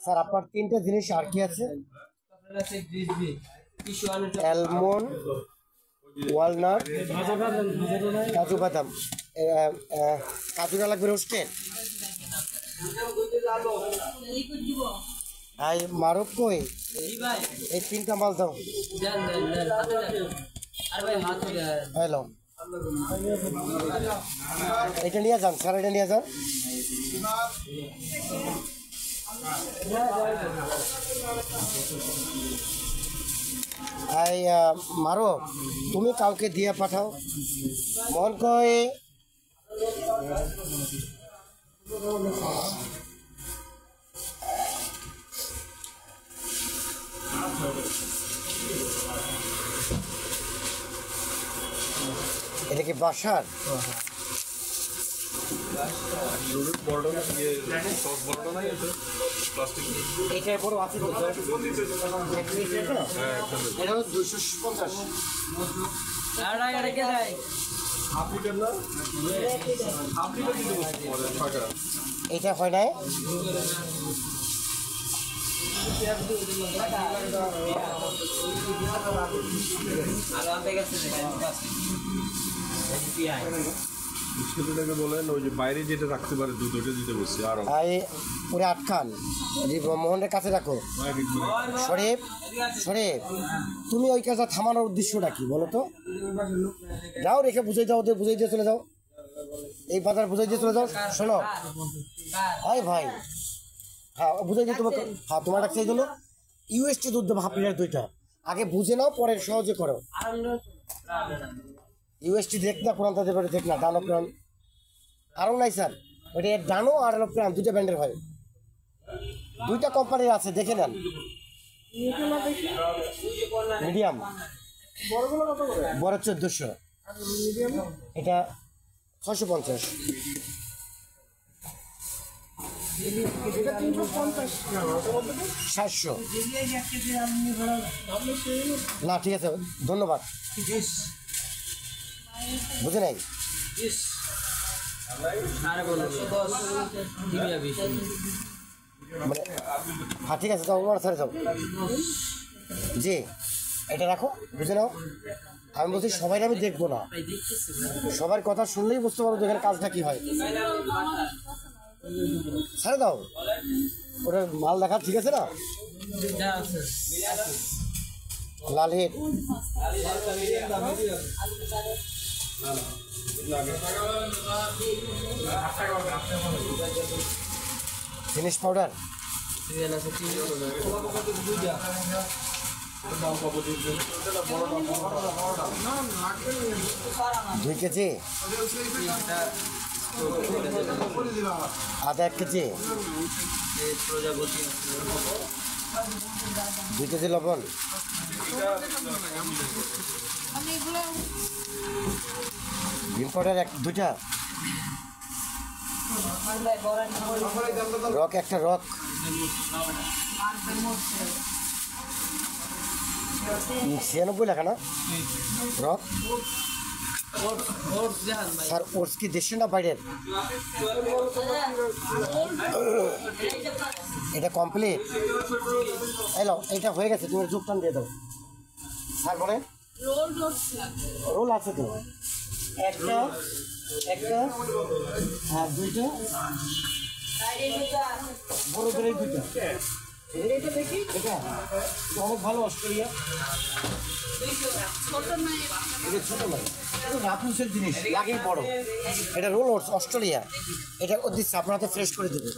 Sir আপনার তিনটা জিনিস আর কি আছে? অ্যালমন্ড, ওয়ালনাট, কাজু বাদাম। কাজুটা লাগবে রোস্টেড। আই মারুফ কই এই তিনটা মাল দাও। হ্যালো, এটা নিয়ে যান স্যার, এটা নিয়ে যান। আই মারো, তুমি কাউকে দিয়ে পাঠাও। মন কই এটা কি বাসার? এইটার বড় আছে তো? এটা 250। এইটা হয় নাই? বলেন ওই যে বাইরে যেটা রাখতে পারে দুধ ওটা দিতে বলছি। আর পুরো আটকান, মোহনের কাছে রাখো। শরীফ, শরীফ তুমি ওই কাজটা থামানোর উদ্দেশ্যটা কি বলো তো? যাও রেখে বুঝাই দাও, ওদের বুঝাই দিয়ে চলে যাও, এই বাজার বুঝাই দিয়ে চলে যাও। শোনো ভাই ভাই, হ্যাঁ বুঝাই দিয়ে তোমাকে, হ্যাঁ তোমার একটা চাই দিলো ইউএসটি দুধ দেবো 1/2 লিটার 2টা। আগে বুঝে নাও, পরে সহজে করো। ইউএসটি দেখ না, কোরআন তাদের বাড়ি দেখ না, ডানো প্রাণ আরও নাই স্যার, ওইটা ডানো আর আলো প্রাণ দুইটা ব্র্যান্ডের হয়, 2টা কোম্পানির আছে, দেখে নেন। মিডিয়াম বড় 1400, এটা 650। সাতশো না, ঠিক আছে ধন্যবাদ। বুঝে নাই? হ্যাঁ ঠিক আছে, তোমার স্যার যাও। জি এটা রাখো, বুঝে নাও। আমি বলছি সবাই আমি দেখবো না, সবার কথা শুনলেই বুঝতে পারবো এখানে কাজটা কি হয়। ছেড়ে দাও, ওটা মাল দেখা ঠিক আছে না? লালহেড ফিনিশ পাউডার, 2 কেজি, আদা 1 কেজি, 2 কেজি লবণ, ডিম পাউডার 2টা, রক একটা, রক 96 লেখা না রক। স্যার ওটস কি দেশের না বাইরের? এটা কমপ্লিট। এলো এটা হয়ে গেছে, তুমি যোগটান দিয়ে দাও। স্যার বলেন রোল আছে তো, একটা একটা আর 2টা বড় করে 2টা। এটা অনেক ভালো অস্ট্রেলিয়া, এটা ছোট নয়, রাপুসের জিনিস লাগে বড়। এটা রোল ওটস অস্ট্রেলিয়া, এটা ও দিচ্ছে আপনার হাতে ফ্রেশ করে দেবে।